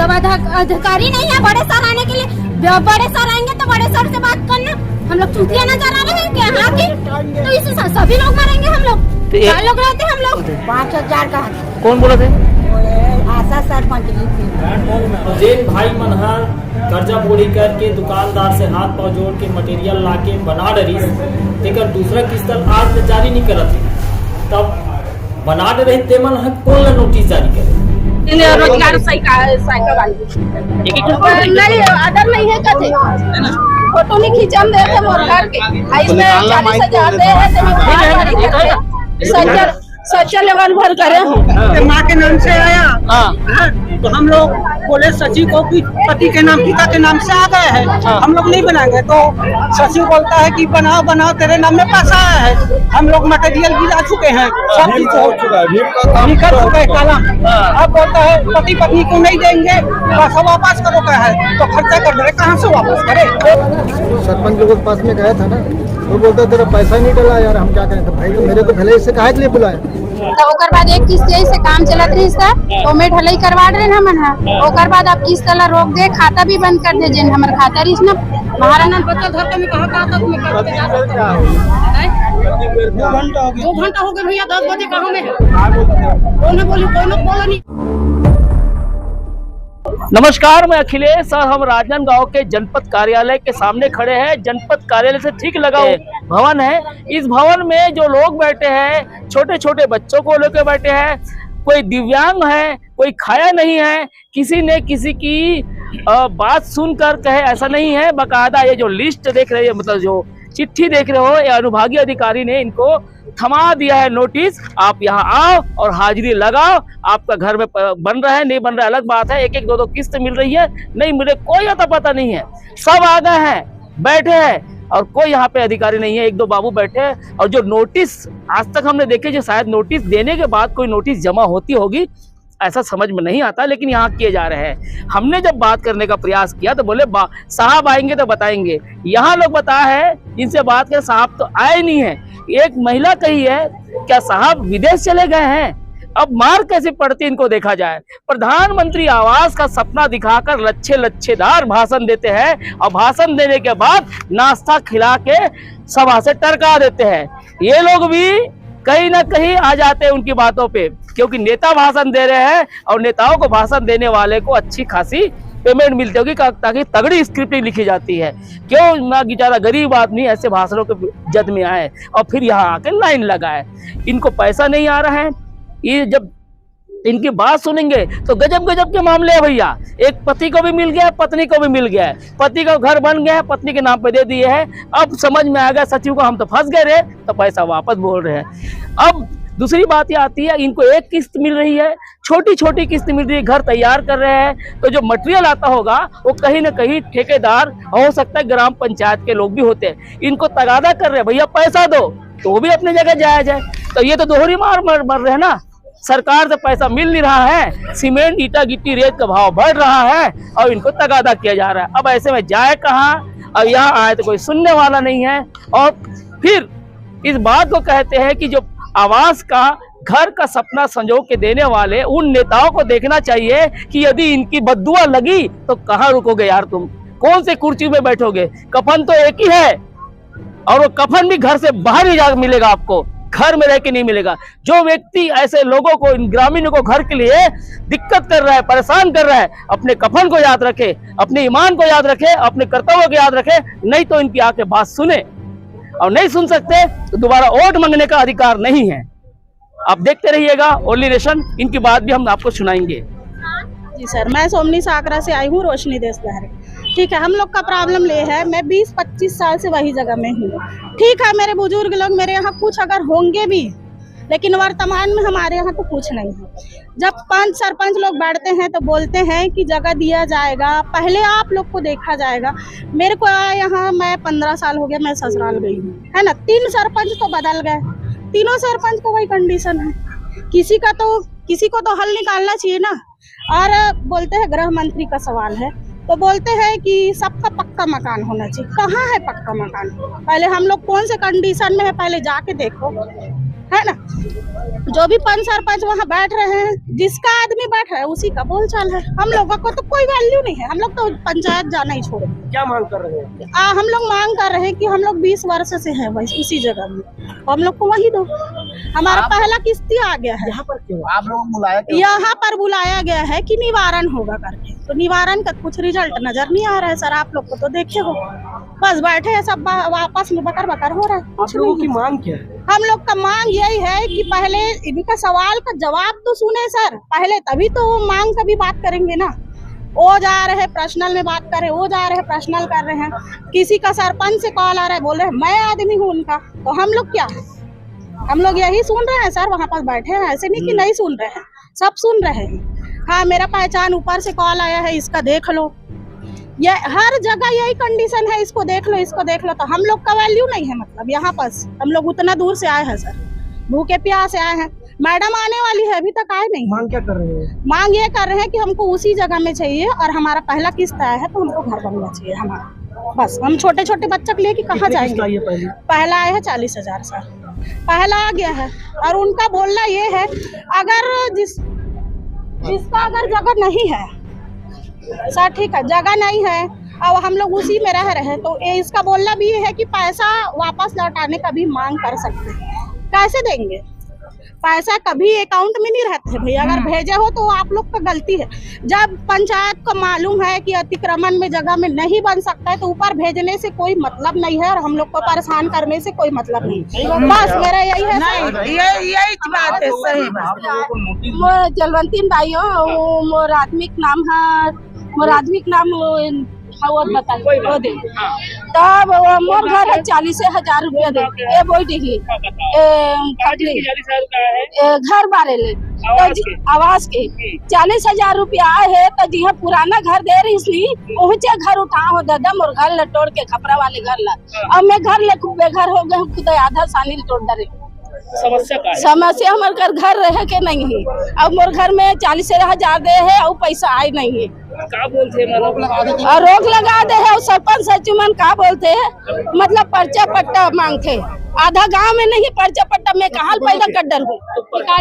जब अधिकारी नहीं है बड़े सर आने के लिए, बड़े सर आएंगे तो बड़े सर से बात करना। हम लोग चूतिया नजर आ रहे हैं क्या यहाँ की? तो इसे सभी लोग मरेंगे। हम लोग 4 लोग रहते हैं। हम लोग 5000 का कौन बोला थे? आशा सरपंच जेन भाई मनहर कर्जा बोरी करके दुकानदार से हाथ पांव जोड़ के मटेरियल लाके बना डरी तेकर दूसरा किस्त आज तक जारी नहीं करत है। तब बना रही ते मन कौन नोटिस जारी करे? रोजगार साइकिल वाली नहीं अदर नहीं है कथे फोटो नहीं खींचम दे थे मोर घर के इसमें 40,000 दे है सोशल लेवल भर करे हैं। माँ के नाम से आया तो हम लोग बोले सचिव को कि पति के नाम पिता के नाम से आ गए हैं, हम लोग नहीं बनाएंगे। तो सचिव बोलता है कि बनाओ बनाओ तेरे नाम में पैसा आया है। हम लोग मटेरियल गिरा चुके हैं, सब चीज हो चुका है, निकल चुका है कालम। अब बोलता है पति पत्नी को नहीं देंगे, पैसा वापस करो का है तो खर्चा कर दे, कहाँ से वापस करे? सरपंच लोगों के पास में गया था ना, वो बोलते तेरा पैसा नहीं डला यार, हम क्या करें? तो भाई तो मेरे को पहले इससे काहे के लिए बुलाया? तो ओकर बाद एक किस्त से काम चलत रही सा तो में ढलाई करवा रहे ना मन। ओकर बाद अब किस्त ला रोक दे, खाता भी बंद कर दे। जेन हमर खाता रही ना महाराना बच्चा घर के में कहां तक में करते जा रहे हैं। 2 घंटा हो गए भैया, 10 बजे कहां में है? कौन बोलो नहीं। नमस्कार, मैं अखिलेश और हम राजनांदगांव के जनपद कार्यालय के सामने खड़े हैं। जनपद कार्यालय से ठीक लगा भवन है। इस भवन में जो लोग बैठे हैं, छोटे छोटे बच्चों को लेकर बैठे हैं, कोई दिव्यांग है, कोई खाया नहीं है, किसी ने किसी की बात सुनकर कहे ऐसा नहीं है। बाकायदा ये जो लिस्ट देख रहे हैं, मतलब जो चिट्ठी देख रहे हो, ये अनुभागीय अधिकारी ने इनको थमा दिया है नोटिस। आप यहाँ आओ और हाजिरी लगाओ। आपका घर में बन रहा है नहीं बन रहा है अलग बात है। 1-1, 2-2 किस्त मिल रही है नहीं मिले कोई अता पता नहीं है। सब आ गए हैं, बैठे हैं और कोई यहाँ पे अधिकारी नहीं है। 1-2 बाबू बैठे हैं। और जो नोटिस आज तक हमने देखे, जो शायद नोटिस देने के बाद कोई नोटिस जमा होती होगी, ऐसा समझ में नहीं आता, लेकिन यहाँ किए जा रहे हैं। हमने जब बात करने का प्रयास किया तो बोले साहब आएंगे तो बताएंगे। यहाँ लोग बताया है, इनसे बात करें, साहब तो आए नहीं है। एक महिला कही है क्या साहब विदेश चले गए हैं? अब मार कैसे पड़ती इनको देखा जाए। प्रधानमंत्री आवास का सपना दिखाकर लच्छेदार भाषण देते हैं और भाषण देने के बाद नाश्ता खिला के सभा से टरका देते हैं। ये लोग भी कहीं ना कहीं आ जाते हैं उनकी बातों पे, क्योंकि नेता भाषण दे रहे हैं और नेताओं को भाषण देने वाले को अच्छी खासी पेमेंट मिलती होगी ताकि तगड़ी स्क्रिप्ट लिखी जाती है। क्यों ना बेचारा गरीब आदमी ऐसे भाषणों के जद में आए और फिर यहाँ आके लाइन लगाए। इनको पैसा नहीं आ रहा है। ये जब इनकी बात सुनेंगे तो गजब गजब के मामले हैं भैया। एक पति को भी मिल गया, पत्नी को भी मिल गया है। पति का घर बन गया है, पत्नी के नाम पे दे दिए है। अब समझ में आ गया सचिव को, हम तो फंस गए रे, तो पैसा वापस बोल रहे हैं। अब दूसरी बात ये आती है, इनको एक किस्त मिल रही है, छोटी छोटी किस्त मिल रही है, घर तैयार कर रहे हैं। तो जो मटेरियल आता होगा वो कहीं ना कहीं ठेकेदार, हो सकता है ग्राम पंचायत के लोग भी होते हैं, इनको तगादा कर रहे हैं भैया पैसा दो, तो वो भी अपनी जगह जायज है। तो ये तो दोहरी मार मर रहे हैं ना। सरकार से पैसा मिल नहीं रहा है, सीमेंट ईटा गिट्टी रेत का भाव बढ़ रहा है और इनको तगादा किया जा रहा है। अब ऐसे में जाए कहाँ? अब यहाँ आए तो कोई सुनने वाला नहीं है। और फिर इस बात को कहते हैं कि जो आवास का घर का सपना संजो के देने वाले उन नेताओं को देखना चाहिए कि यदि इनकी बद्दुआ लगी तो कहाँ रुकोगे यार? तुम कौन से कुर्सी में बैठोगे? कफन तो एक ही है और वो कफन भी घर से बाहर ही जाकर मिलेगा आपको, घर में रह के नहीं मिलेगा। जो व्यक्ति ऐसे लोगों को, इन ग्रामीणों को घर के लिए दिक्कत कर रहा है, परेशान कर रहा है, अपने कफन को याद रखे, अपने ईमान को याद रखे, अपने कर्तव्यों को याद रखे। नहीं तो इनकी आके बात सुने, और नहीं सुन सकते तो दोबारा वोट मांगने का अधिकार नहीं है। आप देखते रहिएगा ओनली नेशन, इनकी बात भी हम आपको सुनाएंगे। जी सर, मैं सोमनी साकरा से आई हूँ, रोशनी देशबहरे। ठीक है, हम लोग का प्रॉब्लम ये है, मैं 20-25 साल से वही जगह में हूँ। ठीक है, मेरे बुजुर्ग लोग मेरे यहाँ कुछ अगर होंगे भी, लेकिन वर्तमान में हमारे यहाँ तो कुछ नहीं है। जब 5 सरपंच लोग बैठते हैं तो बोलते हैं कि जगह दिया जाएगा, पहले आप लोग को देखा जाएगा। मेरे को यहाँ मैं 15 साल हो गया, मैं ससुराल गई हूँ, है ना। 3 सरपंच तो बदल गए, तीनों सरपंच को वही कंडीशन है। किसी को तो हल निकालना चाहिए ना। और बोलते हैं गृह मंत्री का सवाल है तो बोलते हैं कि सबका पक्का मकान होना चाहिए। कहाँ है पक्का मकान? पहले हम लोग कौन से कंडीशन में है, पहले जाके देखो, है ना। जो भी पंच सरपंच वहाँ बैठ रहे हैं, जिसका आदमी बैठ रहा है उसी का बोल चाल है। हम लोगों को तो कोई वैल्यू नहीं है, हम लोग तो पंचायत जाना ही छोड़। क्या मांग कर रहे हैं? हम लोग मांग कर रहे हैं कि हम लोग 20 वर्ष से हैं वही उसी जगह में, हम लोग को वही दो। हमारा पहला किस्ती आ गया है। यहाँ पर क्यों आप लोग बुलाया यहाँ पर बुलाया गया है कि निवारण होगा करके, तो निवारण का कुछ रिजल्ट नजर नहीं आ रहा है सर। आप लोग को तो देखे हो, बस बैठे हैं सब वापस में बकर बकर हो रहा है। आप लोगों की मांग क्या है? हम लोग का मांग यही है कि पहले इनका सवाल का जवाब तो सुने सर पहले, तभी तो वो मांग का भी बात करेंगे ना। वो जा रहे पर्सनल में बात कर रहे, वो जा रहे पर्सनल कर रहे हैं। किसी का सरपंच से कॉल आ रहा है, बोल रहे हैं मैं आदमी हूँ उनका, तो हम लोग क्या, हम लोग यही सुन रहे हैं सर। वहाँ पर बैठे हैं, ऐसे नहीं कि नहीं सुन रहे हैं, सब सुन रहे हैं। हाँ मेरा पहचान ऊपर से कॉल आया है, इसका देख लो। ये हर जगह यही कंडीशन है, इसको देख लो, इसको देख लो। तो हम लोग का वैल्यू नहीं है, मतलब यहाँ पास हम लोग उतना दूर से आए हैं सर, भूखे प्यास से आए हैं। मैडम आने वाली है, अभी तक आए नहीं। मांग क्या कर रहे हैं? मांग ये कर रहे हैं कि हमको उसी जगह में चाहिए, और हमारा पहला किस्त आया है तो हमको घर बनना चाहिए हमारा। बस हम छोटे छोटे बच्चे के लिए कि कहाँ जाएंगे। पहला आया है 40,000 सर, पहला आ गया है। और उनका बोलना ये है अगर जिसका अगर जगह नहीं है सर, ठीक है जगह नहीं है और हम लोग उसी में रह रहे हैं, तो इसका बोलना भी ये है कि पैसा वापस लौटाने का भी मांग कर सकते हैं। कैसे देंगे पैसा? कभी अकाउंट में नहीं रहते भैया, अगर भेजे हो तो आप लोग का गलती है। जब पंचायत को मालूम है कि अतिक्रमण में जगह में नहीं बन सकता है, तो ऊपर भेजने से कोई मतलब नहीं है, और हम लोग को परेशान करने से कोई मतलब नहीं। बस मेरा यही है। यही बात है, सही बात। मोर जलवंती बाई हो, मोर आदमिक नाम है, मोर आदमिक नाम वो बताइए वो दे। तब मोर घर 40,000 रुपया दे ए बोई डिगी घर बारे ले आवास के 40,000 रुपया आए है। तो जी पुराना घर दे रही इसलिए पहुँचे घर उठा हो दादा मोर घर ल तोड़ के खपरा वाले घर ला। अब मैं घर ले बेघर हो गए, खुद आधा सानी तोड़ डरे। समस्या हमारे घर रहे के नहीं है। अब मोर घर में 40,000 दे है और पैसा आए नहीं है। क्या बोलते हैं? और रोक लगा दे है। सरपंच सचिवन का बोलते हैं, मतलब पर्चा पट्टा मांगते। आधा गांव में नहीं पर्चा पट्टा में कहाँ पैदा कर डर हूँ। क्या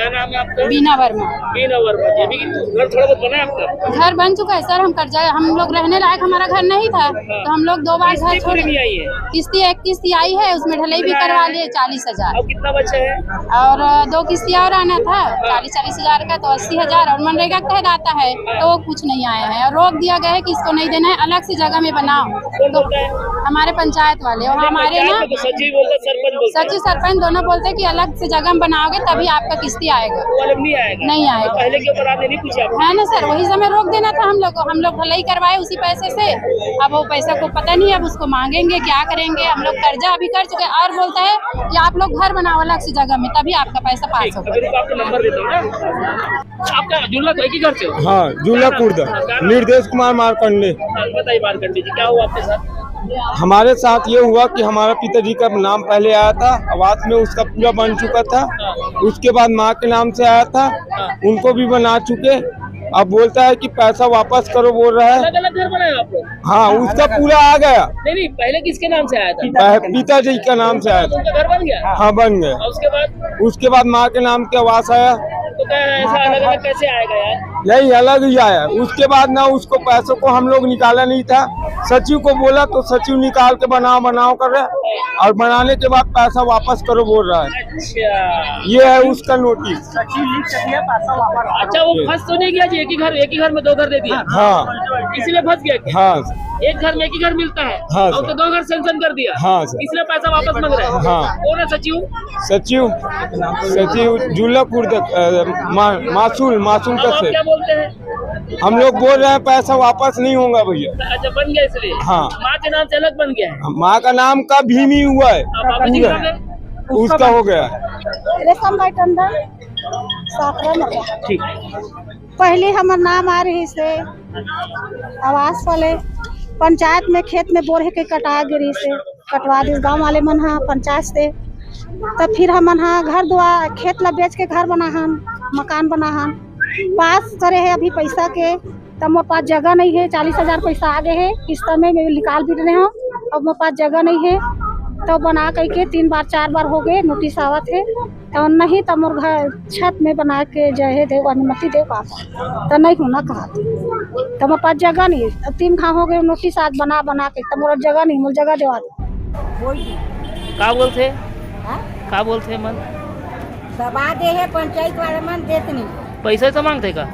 नाम है आपका? बीना वर्मा। बीना वर्मा। घर थोड़ा बहुत बना है आपका? घर बन चुका है सर, हम कर्जा, हम लोग रहने लायक हमारा घर नहीं था, तो हम लोग 2 बार घर छोड़ दिए। किस्ती एक किस्ती आई है, उसमें ढलाई भी करवा लिए 40,000। अब कितना बचा है? और 2 किस्ती और आना था 40,000 का, तो 80,000। और मनरेगा का तहत आता है तो वो कुछ नहीं आया है, और रोक दिया गया है कि इसको नहीं देना है, अलग से जगह में बनाओ। तो हमारे पंचायत वाले और हमारे ना सचिव सरपंच दोनों बोलते हैं कि अलग से जगह में बनाओगे तभी आपका किस्ती आएगा। नहीं आएगा। पहले क्यों बराबर नहीं पूछा? है ना सर, वही समय रोक देना था हम लोग ढलाई करवाए उसी पैसे से। अब वो पैसा को पता नहीं, अब उसको मांगेंगे क्या करेंगे। हम लोग कर्जा अभी कर चुके, और बोलता है कि आप लोग घर बनाओ अलग से जगह में, तभी आपका पैसा पास होगा। आपका नंबर देता हूँ ना। आपका जुल्ला एक ही घर से हो? हाँ, जुल्ला कुर्दा, निर्देश कुमार मारकंडे। बताइए मारकंडे जी, क्या हुआ आपके साथ? हमारे साथ ये हुआ कि हमारा पिताजी का नाम पहले आया था, आवास में उसका पूरा बन चुका था। उसके बाद माँ के नाम से आया था, उनको भी बना चुके। अब बोलता है कि पैसा वापस करो बोल रहा है। अलग घर बनाया आप लोग? हाँ, उसका पूरा आ गया। नहीं, पहले किसके नाम से आया था? पिताजी का नाम से आया था। उनका घर बन गया? हाँ, बन गया। उसके बाद माँ के नाम के आवास आया। तो क्या ऐसा अलग कैसे आएगा यार? नहीं, अलग ही आया। उसके बाद ना उसको पैसों को हम लोग निकाला नहीं था, सचिव को बोला तो सचिव निकाल के बनाओ कर रहा है, और बनाने के बाद पैसा वापस करो बोल रहा है। अच्छा, ये है उसका नोटिस। सचिव लिख दिया पैसा वापस। अच्छा, वो फंस तो नहीं गया जी? एक ही घर में 2 घर दे दिया? हाँ, इसलिए फंस गया। हाँ, एक घर में एक ही घर मिलता है। हाँ, और तो 2 घर सेंक्शन कर दिया। हाँ सर, इसलिए पैसा वापस मांग रहा है। हाँ। कौन है सचिव? सचिव जुल्ला कुर्दा मासूल का से। क्या बोलते हैं? हम लोग बोल रहे हैं पैसा वापस नहीं होगा भैया। अच्छा, बन गया इसलिए? हाँ। माँ के नाम से अलग बन गया है? माँ का नाम का भीमी हुआ है, बाबा जी का नाम? उसका हो गया। ठीक। पहले हमार नाम आ रही से आवास वाले पंचायत में खेत में बोरे के कटा गिरी से कटवा दी गाँव वाले मन हा पंचायत से। तब फिर हमन हा घर दुआ खेत ला बेच के घर बना हम, मकान बना हम, पास करे है अभी पैसा के। तब मोर पास जगह नहीं है, 40,000 पैसा आ गए है किस्त में निकाल भी रहे हो। अब मोर पास जगह नहीं है, तो बना करके 3 बार 4 बार हो गए नोटिस आवा थे तो नहीं तो मोर घर छत में बना के जहे दे अनुमति दे पापा तो नहीं होना कहा तो मोर पास जगह नहीं 3 खा हो गए नोटिस आज बना के तो मोर जगह नहीं मोर जगह देवा का बोलते हाँ? का बोलते मन दबा दे है पंचायत वाले मन देते नहीं पैसे तो मांगते का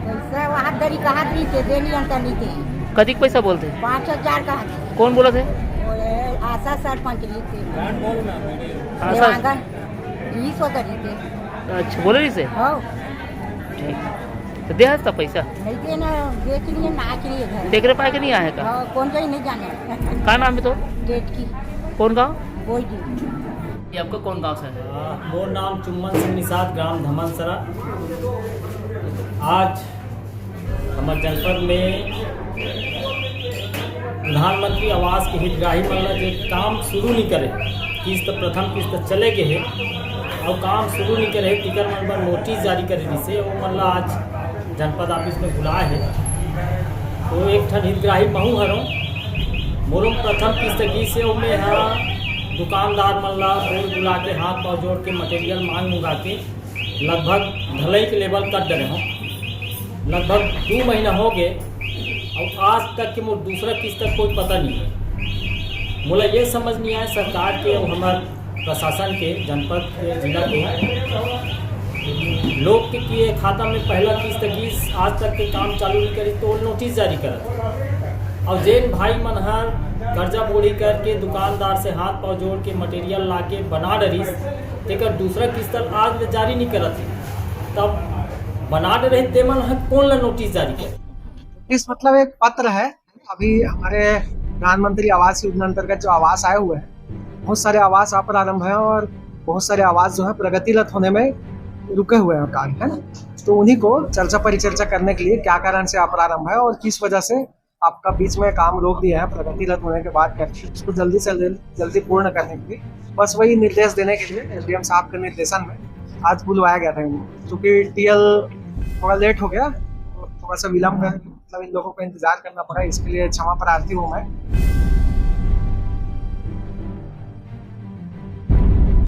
पैसा वहाँ दरी कहा दी थे देनी अंतर नहीं थे कदी पैसा बोलते 5,000 कहा थे कौन बोला थे आशा सरपंच ली थे आशा? देवांगन 20 दरी थे अच्छा बोले से हो ठीक तो दे हस्ता पैसा नहीं देना देख लिए नाच लिए घर देख रहे पाए के नहीं आए का हाँ, कौन कहीं नहीं जाने का नाम है तो गेट की कौन गाँव बोल दी ये आपका कौन गाँव से है मोर नाम चुम्बन सिंह निषाद, ग्राम धमनसरा। आज हमारे जनपद में प्रधानमंत्री आवास के हितग्राही मतलब जो काम शुरू नहीं करे, किस्त प्रथम किस्त चले गए है और काम शुरू नहीं करे, टिकर मन पर नोटिस जारी करे से वो मतलब आज जनपद ऑफिस में बुलाए है। तो एक ठन हितग्राही महू हरों मोरों प्रथम किस्त की से वो में दुकानदार मल्ला बोल बुला के हाथ पाँव जोड़ के मटेरियल मांग मंगा के लगभग ढलाई के लेवल कर डरे हों। लगभग 2 महीना हो गए और आज तक के मोर दूसरा किस्त तक कोई पता नहीं है। मोला ये समझ नहीं आया सरकार के और हमारे प्रशासन के जनपद के जिला के लोग के किए खाता में पहला किस्त की आज तक के काम चालू नहीं करी तो नोटिस जारी करत और जैन भाई मनहर कर्जा बोड़ी करके दुकानदार से हाथ पाँव जोड़ के मटेरियल ला के बना डरिस तेकर दूसरा किस्त आज जारी नहीं करत है। तब बना रहे ते मन कौन ला नोटिस जारी करे इस मतलब एक पत्र है अभी हमारे प्रधानमंत्री आवास योजना अंतर्गत जो आवास आए हुए हैं बहुत सारे आवास अप्रारंभ है और बहुत सारे आवास जो है प्रगतिरत होने में रुके हुए हैं कार्य है ना। तो उन्हीं को चर्चा परिचर्चा करने के लिए क्या कारण से अप्रारंभ है और किस वजह से आपका बीच में काम रोक दिया है प्रगतिरत होने के बाद करके उसको जल्दी से जल्दी पूर्ण करने के लिए बस वही निर्देश देने के लिए एसडीएम साहब के निर्देशन में आज बुलवाया गया था इनको। क्योंकि टीएल थोड़ा लेट हो गया तो थोड़ा सा विलम्ब मतलब इन लोगों को इंतजार करना पड़ा, इसके लिए क्षमा प्रार्थी हूँ मैं।